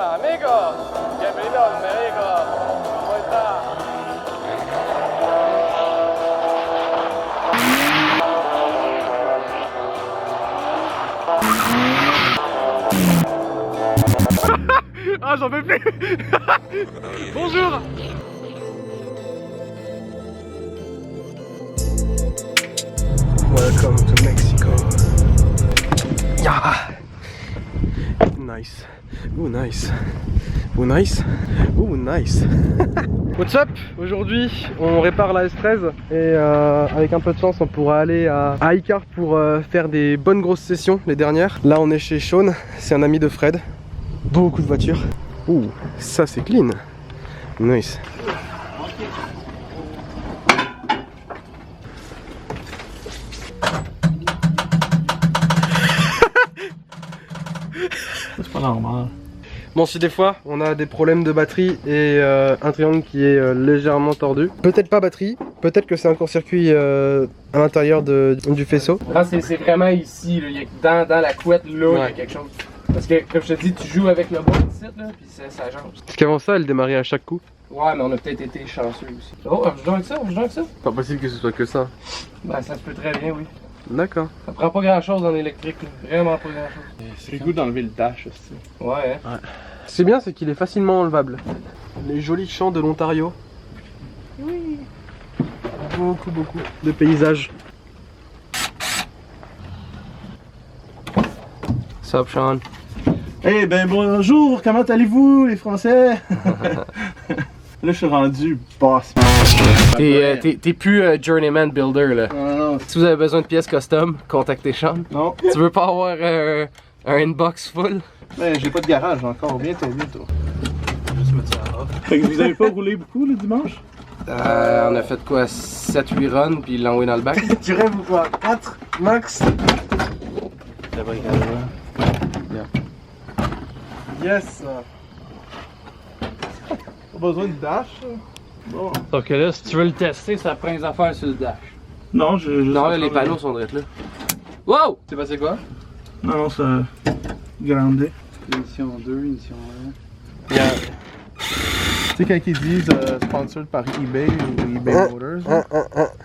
Hola, amigos. Bienvenidos, amigos. ¿Cómo está? Ah, j'en peux plus. Bonjour. Welcome to Mexico. Yeah. Nice. Ooh, nice. Ooh, nice. Ooh, nice. What's up? Aujourd'hui, on répare la S13 et avec un peu de chance, on pourra aller à Icar pour faire des bonnes grosses sessions, les dernières. Là, on est chez Sean, c'est un ami de Fred. Beaucoup de voitures. Ouh, ça c'est clean. Nice. C'est pas normal. Bon, si des fois on a des problèmes de batterie et un triangle qui est légèrement tordu, peut-être pas batterie, peut-être que c'est un court-circuit à l'intérieur du faisceau. Ah, c'est vraiment ici, là. Il y a dans la couette, là, il y a quelque chose. Parce que, comme je te dis, tu joues avec le bois ici, là, puis ça change. Parce qu'avant ça, elle démarrait à chaque coup. Ouais, mais on a peut-être été chanceux aussi. Oh, on joue avec ça, on joue avec ça? Pas possible que ce soit que ça. Ben, ça se peut très bien, oui. D'accord. Ça prend pas grand-chose en électrique, là. Vraiment pas grand-chose. C'est le goût d'enlever le dash aussi. Ouais, hein? C'est bien, c'est qu'il est facilement enlevable. Les jolis champs de l'Ontario. Oui. Beaucoup de paysages. Sup, Sean? Eh ben bonjour, comment allez-vous les Français? Là je suis rendu boss. T'es plus journeyman builder, là. Non. Si vous avez besoin de pièces custom, contactez Sean. Non. Tu veux pas avoir un inbox full? Ben j'ai pas de garage encore, bientôt. Juste mettre ça là. Fait que vous avez pas roulé beaucoup le dimanche? On a fait quoi? 7-8 runs, puis il l'a envoyé dans le bac. Tu rêves ou quoi? 4 max? Yes! Pas besoin de dash? Bon. Sauf que là, si tu veux le tester, ça prend les affaires sur le dash. Non, je Non, là, les panneaux sont droits là. Wow! C'est passé quoi? Non, ça. Grandé. Émission 2, émission 1. Tu sais, quand ils disent sponsored par eBay ou eBay Motors,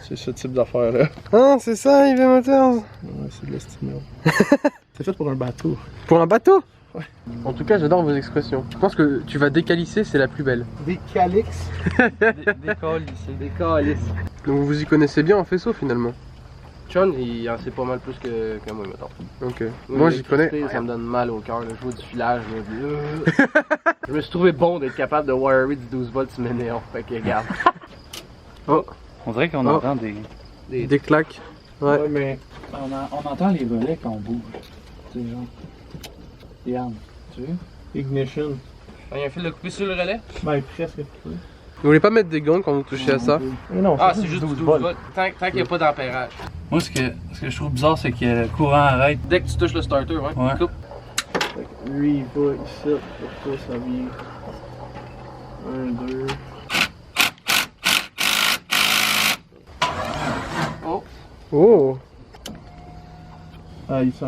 c'est ce type d'affaire-là. Ah, c'est ça, eBay Motors. Ouais, c'est de l'estimel. C'est fait pour un bateau. Pour un bateau? Ouais. En tout cas, j'adore vos expressions. Je pense que tu vas décalisser, c'est la plus belle. Des calix. Décolle ici. Décalisse. Donc vous y connaissez bien en faisceau finalement. Sean, il en sait pas mal plus que moi, mettons. Ok. Moi j'y connais. Ça me donne mal au cœur, je vois du filage. Là. Je me suis trouvé bon d'être capable de wirer du 12 volts sur mes néons. Fait que regarde. Oh, On dirait qu'on Oh. entend des... des claques. Ouais. Ouais, mais. On entend les relais quand on bouge. Tu sais, genre... Regarde, tu veux? Ignition. Il y a un fil de coupé sur le relais? Ben, presque. Vous voulez pas mettre des gants quand vous touchez à ça? Mais non, Ah, c'est juste du 12 volts. Tant qu'il n'y a pas d'ampérage. Moi, ce que je trouve bizarre, c'est que le courant arrête. Dès que tu touches le starter, ouais. Ouais. Coupe. Lui, il va ici, pour ça, ça vient. 1, 2. Oh. Oh! Ah, il sent.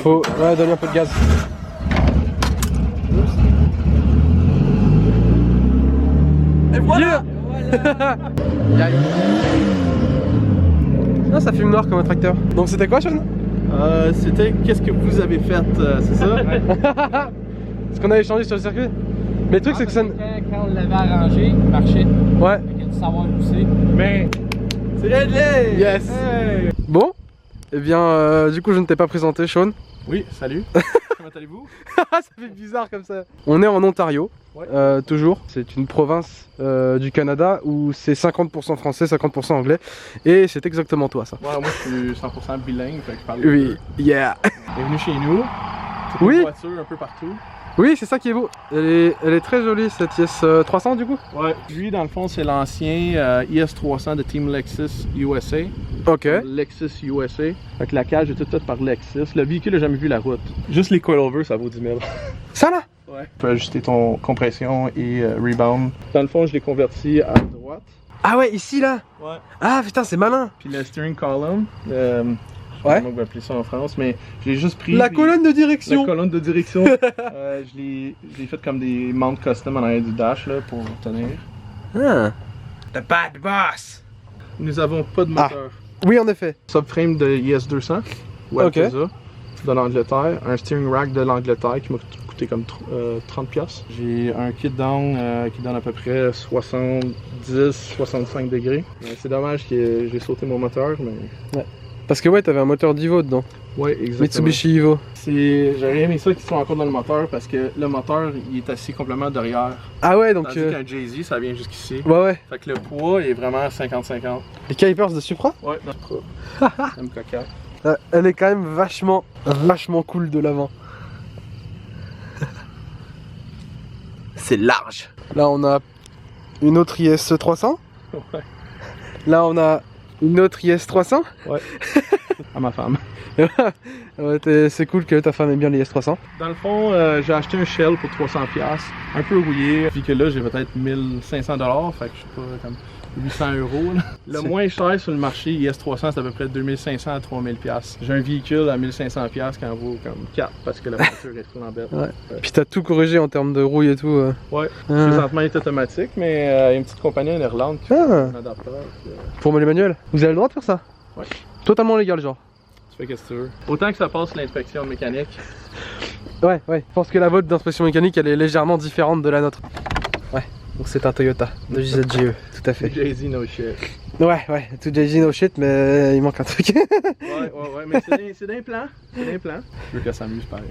Faut. Ouais, donne un peu de gaz. Et voilà! Ah, ça fume noir comme un tracteur. Donc c'était quoi, Sean? C'était qu'est-ce que vous avez fait, c'est ça? Ce qu'on a échangé sur le circuit. Mais le truc, c'est que ça. Quand on l'avait arrangé, il marchait. Ouais. Il y a du savoir où c'est. Mais. C'est réglé! Yes! Hey! Bon. Eh bien, du coup, je ne t'ai pas présenté, Sean. Oui, salut. Comment allez-vous? Ça fait bizarre comme ça. On est en Ontario, Ouais. toujours. C'est une province du Canada où c'est 50% français, 50% anglais. Et c'est exactement toi, ça. Ouais, moi je suis 100% bilingue, fait que je parle. Oui, yeah. Bienvenue chez nous. C'est Oui. une voiture un peu partout. Oui, c'est ça qui est beau. Elle est très jolie, cette IS 300 du coup. Ouais. Lui, dans le fond, c'est l'ancien IS300 de Team Lexus USA. Ok. Lexus USA. Fait que la cage est toute faite par Lexus. Le véhicule n'a jamais vu la route. Juste les coilovers, ça vaut 10 000. Ça là? Ouais. Tu peux ajuster ton compression et rebound. Dans le fond, je l'ai converti à droite. Ah ouais, ici là. Ouais. Ah putain, c'est malin. Puis le steering column, je sais Ouais. pas comment on va appeler ça en France, mais je l'ai juste pris. La puis- colonne de direction. La colonne de direction. Je l'ai fait comme des mounts custom en arrière du dash là, pour tenir. Ah. The bad boss. Nous avons pas de moteur. Oui, en effet. Subframe de IS-200 ou Ok. Alteza de l'Angleterre. Un steering rack de l'Angleterre qui m'a coûté comme 30$. J'ai un kit down qui donne à peu près 70-65 degrés. C'est dommage que j'ai sauté mon moteur, mais... Parce que ouais, t'avais un moteur d'Evo dedans. Ouais, exactement. Mitsubishi Evo. J'aurais aimé ça qu'ils soient encore dans le moteur parce que le moteur il est assis complètement derrière. Ah ouais, donc. Tandis qu'un Jay-Z ça vient jusqu'ici. Ouais, ouais. Fait que le poids est vraiment 50-50. Les calipers de Supra. Ouais, non, MK4. Elle est quand même vachement cool de l'avant. C'est large. Là, on a une autre IS 300. Ouais. Là, on a une autre IS 300. À ma femme. Ouais, c'est cool que ta femme ait bien l'IS 300. Dans le fond, j'ai acheté un Shell pour 300$, un peu rouillé, puis que là j'ai peut-être 1500$, fait que je sais pas, comme 800€. Là. Le moins cher sur le marché, IS300, c'est à peu près 2500 à 3000$. J'ai un véhicule à 1500$ qui en vaut comme 4 parce que la voiture est trop en bête. Ouais. Puis t'as tout corrigé en termes de rouille et tout. Ouais, Ah. présentement il est automatique, mais il y a une petite compagnie en Irlande qui fait Ah. un adapteur. Puis, Pour les manuels. Vous avez le droit de faire ça? Ouais. Totalement légal, genre. tu fais qu'est-ce que tu veux. Autant que ça passe l'inspection mécanique. Ouais, ouais. Je pense que la vôtre d'inspection mécanique, elle est légèrement différente de la nôtre. Ouais. Donc c'est un Toyota de JZGE, tout à fait. Jay-Z, no shit. Ouais, ouais. Tout Jay-Z, no shit, mais il manque un truc. Ouais, mais c'est d'un plan. C'est d'un plan. Je veux qu'elle s'amuse pareil.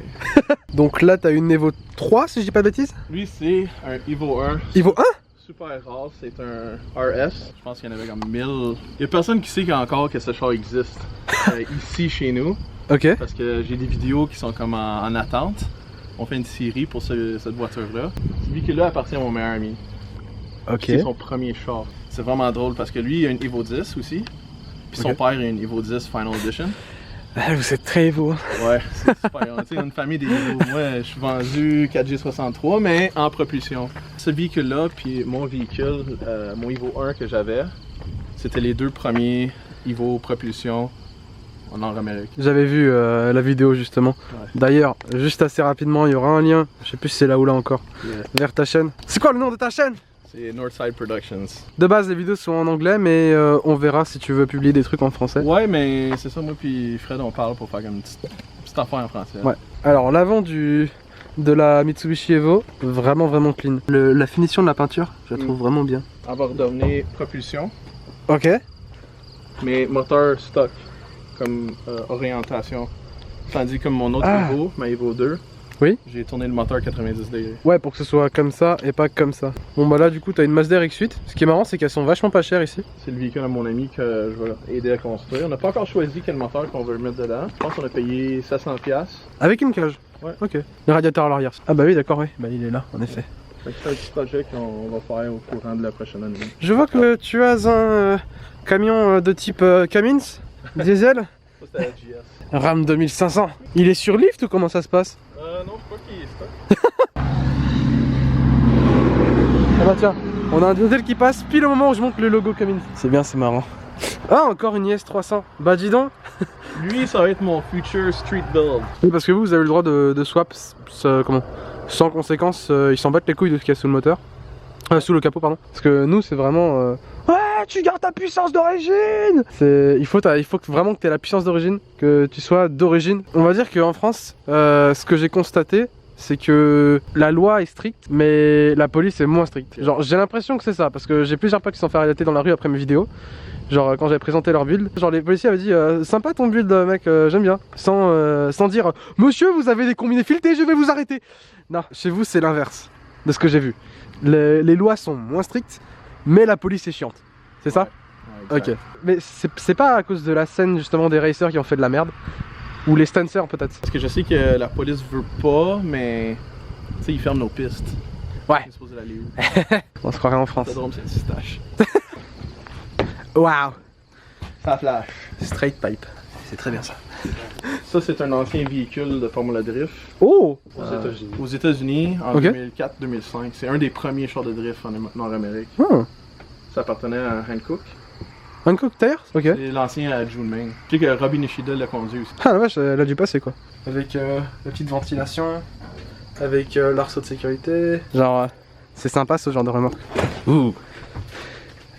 Donc là, t'as une Evo 3, si je dis pas de bêtises. Lui, c'est un Evo 1. Evo 1? Super rare, c'est un RS. Je pense qu'il y en avait comme 1000. Il y a personne qui sait encore que ce char existe ici chez nous. Ok. Parce que j'ai des vidéos qui sont comme en attente. On fait une série pour cette voiture-là. Ce véhicule-là appartient à mon meilleur ami. Ok. C'est son premier char. C'est vraiment drôle parce que lui, il a une Evo 10 aussi. Puis son Ok. père a une Evo 10 Final Edition. Ah, vous êtes très Evo. Ouais, c'est super. Tu sais, une famille des Evo. Moi, je suis vendu 4G63, mais en propulsion. Ce véhicule-là, puis mon véhicule, mon Evo 1 que j'avais, c'était les deux premiers Evo propulsion en Nord-Amérique. J'avais vu la vidéo justement. Ouais. D'ailleurs, juste assez rapidement, il y aura un lien. Je sais plus si c'est là ou là encore. Yeah. Vers ta chaîne. C'est quoi le nom de ta chaîne? C'est Northside Productions. De base, les vidéos sont en anglais, mais on verra si tu veux publier des trucs en français. Ouais, mais c'est ça, moi puis Fred, on parle pour faire comme une petite affaire en français. Ouais. Alors, l'avant de la Mitsubishi Evo, vraiment clean. La finition de la peinture, je la trouve vraiment bien. On va redonner propulsion, Ok. mais moteur stock, comme orientation. Tandis que mon autre Ah. Evo, ma Evo 2, Oui. j'ai tourné le moteur 90 degrés. Ouais, pour que ce soit comme ça et pas comme ça. Bon bah là du coup t'as une Mazda RX-8. Ce qui est marrant c'est qu'elles sont vachement pas chères ici. C'est le véhicule à mon ami que je vais aider à construire. On n'a pas encore choisi quel moteur qu'on veut mettre dedans. Je pense qu'on a payé 700$. Avec une cage. Ouais. Ok. Le radiateur à l'arrière. Ah bah oui d'accord oui. Bah il est là en effet. Fait que c'est un petit projet qu'on va faire au courant de la prochaine année. Je vois que tu as un camion de type Cummins diesel. Ça c'était la GS. RAM 2500. Il est sur lift ou comment ça se passe? Non, je crois qu'il est stock. Ah bah tiens, on a un diesel qui passe pile au moment où je monte le logo Cummins. C'est bien, c'est marrant. Ah encore une IS 300. Bah dis donc. Lui, ça va être mon future street build. Oui parce que vous avez le droit de swap sans conséquence, ils s'en battent les couilles de ce qu'il y a sous le moteur. Sous le capot pardon. Parce que nous c'est vraiment ouais tu gardes ta puissance d'origine. Il faut vraiment que tu aies la puissance d'origine, que tu sois d'origine. On va dire qu'en France, ce que j'ai constaté c'est que la loi est stricte mais la police est moins stricte. Genre j'ai l'impression que c'est ça parce que j'ai plusieurs potes qui sont fait arrêter dans la rue après mes vidéos. Genre quand j'avais présenté leur build, genre les policiers avaient dit sympa ton build mec, j'aime bien. Sans dire monsieur vous avez des combinés filetés, je vais vous arrêter. Non, chez vous c'est l'inverse de ce que j'ai vu. Les lois sont moins strictes, mais la police est chiante. C'est ça? Ouais, Ok. Mais c'est pas à cause de la scène justement des racers qui ont fait de la merde? Ou les stancers peut-être? Parce que je sais que la police veut pas, mais tu sais, ils ferment nos pistes. Ouais. On est supposé aller où? On se croirait en France. C'est drôle, c'est une pistache. Waouh! Ça flash. Straight pipe. C'est très bien ça. Ça, c'est un ancien véhicule de Formula Drift Oh! aux États-Unis en Ok. 2004-2005. C'est un des premiers chars de drift en Nord-Amérique. Hmm. Ça appartenait à Hankook. Hankook Tires? Ok. C'est l'ancien à Junmeng. Je sais que Robin Nishida l'a conduit aussi. Ah la vache, elle a dû passer quoi. Avec la petite ventilation, avec l'arceau de sécurité. Genre, c'est sympa ce genre de remorque. Ouh.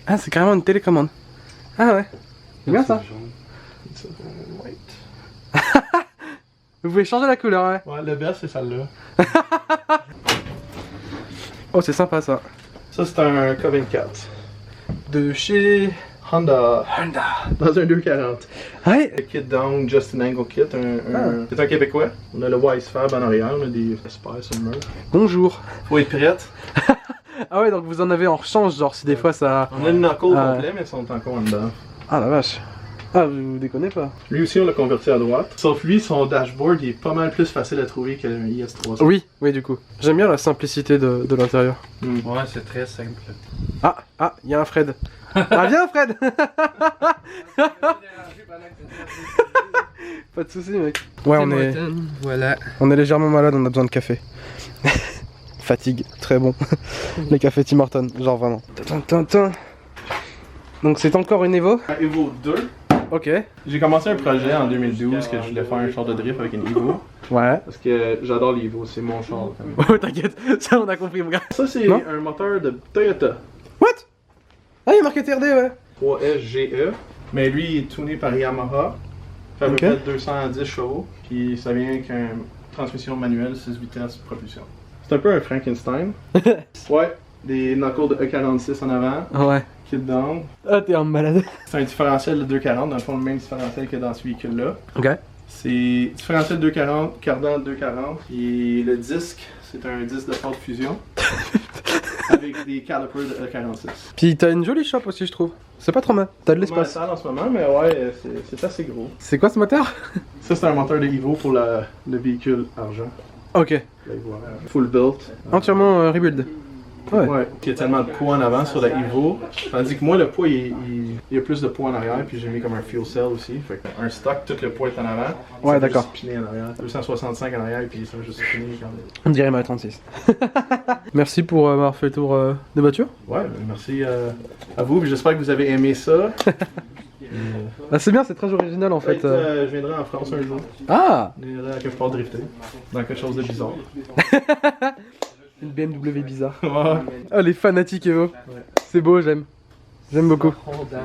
Ah, c'est carrément une télécommande. Ah ouais. C'est bien ça. Vous pouvez changer la couleur, ouais. Ouais, le best c'est celle-là. Oh, c'est sympa ça. Ça c'est un Covington. De chez Honda. Dans un 240. Ouais. Le kit down, Justin Angle kit, c'est un Québécois. On a le Wise Fab en arrière, on a des Spires sur le mur. Bonjour. Faut être prête. Ah ouais, donc vous en avez en rechange, genre si des fois ça... On a le knuckle complet, mais ils sont encore en dedans. Ah la vache. Ah, vous déconnez pas. Lui aussi, on l'a converti à droite. Sauf lui, son dashboard il est pas mal plus facile à trouver que le IS300. Oui, oui du coup. J'aime bien la simplicité de l'intérieur. Ouais, c'est très simple. Ah, il y a un Fred. Ah viens Fred. Pas de soucis mec. Ouais, Voilà. on est légèrement malade, on a besoin de café. Fatigue, très bon. Les cafés Tim Hortons, genre vraiment. Donc c'est encore une Evo. Un Evo 2. Ok. J'ai commencé un projet en 2012 que je voulais faire un char de drift avec une Evo. Ouais. Parce que j'adore l'Evo, c'est mon char. Oh t'inquiète, ça on a compris mon gars. Ça c'est Non? un moteur de Toyota. What? Ah il y a marqué TRD ouais. 3SGE. Mais lui il est tuné par Yamaha. Fait à peu Ok. près 210 chevaux. Puis ça vient avec une transmission manuelle 6 vitesses propulsion. C'est un peu un Frankenstein. Ouais, des knuckles de E46 en avant. Ouais. Kit down. Ah t'es un malade. C'est un différentiel de 240, dans le fond le même différentiel que dans ce véhicule-là. Ok. C'est différentiel 240, cardan 240, et le disque, c'est un disque de forte fusion. Avec des calipers de E46. Puis t'as une jolie shop aussi je trouve. C'est pas trop mal. T'as de C'est pas l'espace. sale en ce moment, mais ouais, c'est assez gros. C'est quoi ce moteur? Ça, c'est un moteur de Evo pour le véhicule argent. Ok. Là, voilà. Full built. Entièrement rebuild. Ouais. Ouais. Il y a tellement de poids en avant sur la Evo. Tandis que moi, le poids, il y a plus de poids en arrière, puis j'ai mis comme un fuel cell aussi. Fait un stock, tout le poids est en avant. Ouais, Ça va d'accord. juste spinner en arrière. 265 en arrière, puis ça va juste spinner quand même. On dirait ma 36. Merci pour m'avoir fait le tour des voitures. Ouais, ben merci à vous, puis j'espère que vous avez aimé ça. Ah, c'est bien, c'est très original en fait. Je viendrai en France un jour. Ah! Je viendrai à quelque part drifter. Dans quelque chose de bizarre. Une BMW bizarre. Ouais. Ah, les fanatiques Evo. C'est beau, j'aime. J'aime beaucoup.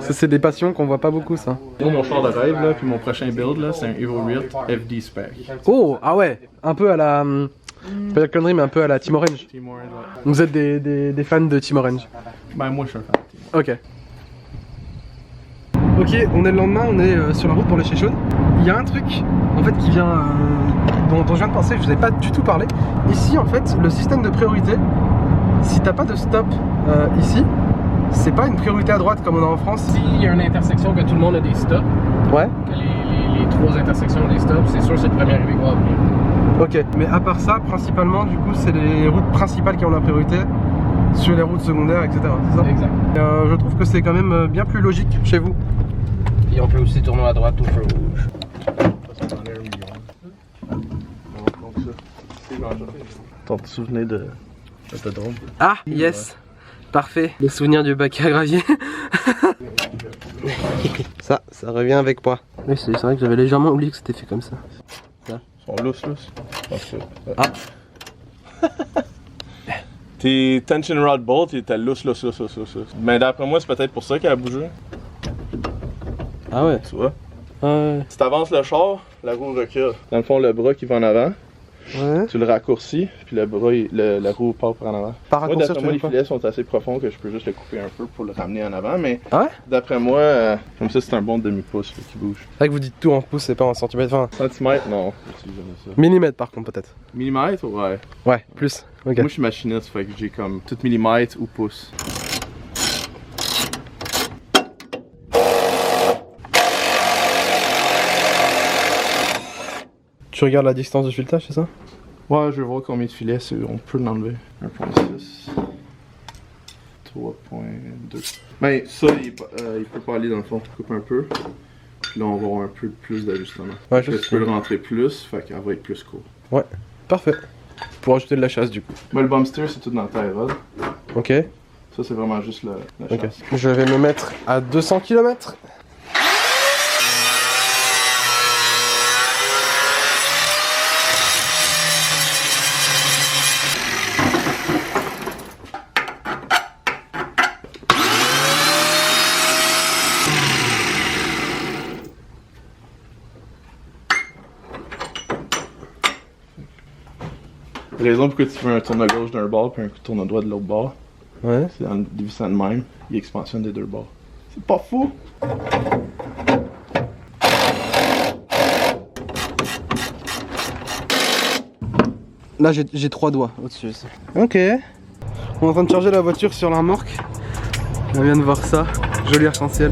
Ça, c'est des passions qu'on voit pas beaucoup, ça. Moi, mon char de rêve, là, puis mon prochain build, là, c'est un Evo Rift FD Spec. Oh, ah ouais. Un peu à la. Pas la connerie, mais un peu à la Team Orange. Team Orange, ouais. Vous êtes des fans de Team Orange. Ben, moi, je suis un fan de Team Ok. Ok, on est le lendemain, on est sur la route pour le Chéchaude. Il y a un truc en fait qui vient dont je viens de penser, je vous ai pas du tout parlé. Ici en fait, le système de priorité, si t'as pas de stop ici, c'est pas une priorité à droite comme on a en France. S'il y a une intersection que tout le monde a des stops, Ouais. que les trois intersections ont des stops, c'est sûr que c'est le premier arrivé qui va venir. Ok, mais à part ça, principalement du coup c'est les routes principales qui ont la priorité sur les routes secondaires, etc. C'est ça? Exact. Et, je trouve que c'est quand même bien plus logique chez vous. Et on peut aussi tourner à droite au feu rouge. T'as te souvenir de l'autodrome? Ah, yes. Parfait. Les souvenirs du bac à gravier. ça revient avec moi. Oui, c'est vrai que j'avais légèrement oublié que c'était fait comme ça. Ils sont lousses. Ah. Tes tension rod bolt, il était lousse. Mais d'après moi, c'est peut-être pour ça qu'elle a bougé. Ah ouais. Tu vois? Ouais. Si t'avances le char, la roue recule. Dans le fond, le bras qui va en avant, Ouais. tu le raccourcis, puis le bras, la roue part par en avant. Par Moi, raccourcir, d'après tu moi, veux les pas? filets sont assez profonds que je peux juste le couper un peu pour le ramener en avant, mais Ah ouais? d'après moi, comme ça, c'est un bon demi-pouce là, qui bouge. C'est vrai que vous dites tout en pouces, c'est pas en centimètres. Enfin, Centimètre, non. Je dis jamais ça. millimètres par contre peut-être. Millimètre, ouais. Ouais, plus. Ok. Moi, je suis machiniste, fait que j'ai comme tout millimètre ou pouce. Tu regardes la distance du filetage, c'est ça? Ouais, je veux voir combien de filets on peut l'enlever. 1.6. 3.2. Ben, ça, il peut pas aller dans le fond. Je coupe un peu. Puis là, on va avoir un peu plus d'ajustement. Ouais, Tu peux le rentrer plus, fait qu'elle va être plus court. Parfait. Pour ajouter de la chasse du coup. Mais le bump steer, c'est tout dans le tie rod. Ok. Ça, c'est vraiment juste la Ok. chasse. Je vais me mettre à 200 km. La raison pourquoi tu fais un tourne à gauche d'un bord puis un tourne à droite de l'autre bord, Ouais. c'est en dévissant de même, il expansionne des deux bords. C'est pas fou! Là j'ai 3 doigts au-dessus aussi. Ok. On est en train de charger la voiture sur la remorque. On vient de voir ça. Joli arc-en-ciel.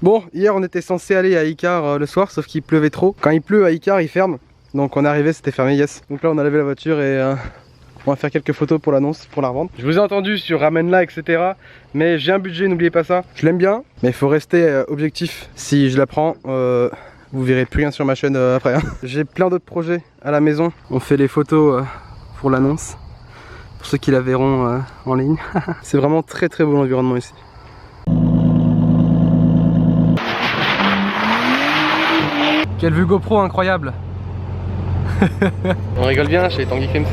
Bon, hier on était censé aller à Icar le soir, sauf qu'il pleuvait trop. Quand il pleut à Icar, il ferme. Donc on est arrivé, c'était fermé, yes. Donc là on a lavé la voiture et on va faire quelques photos pour l'annonce, pour la revendre. Je vous ai entendu sur ramène-la, etc. Mais j'ai un budget, n'oubliez pas ça. Je l'aime bien, mais il faut rester objectif. Si je la prends, vous verrez plus rien sur ma chaîne après. Hein. J'ai plein d'autres projets à la maison. On fait les photos pour l'annonce. Pour ceux qui la verront en ligne. C'est vraiment très très beau l'environnement ici. Quelle vue GoPro incroyable. On rigole bien chez Tanguy Films.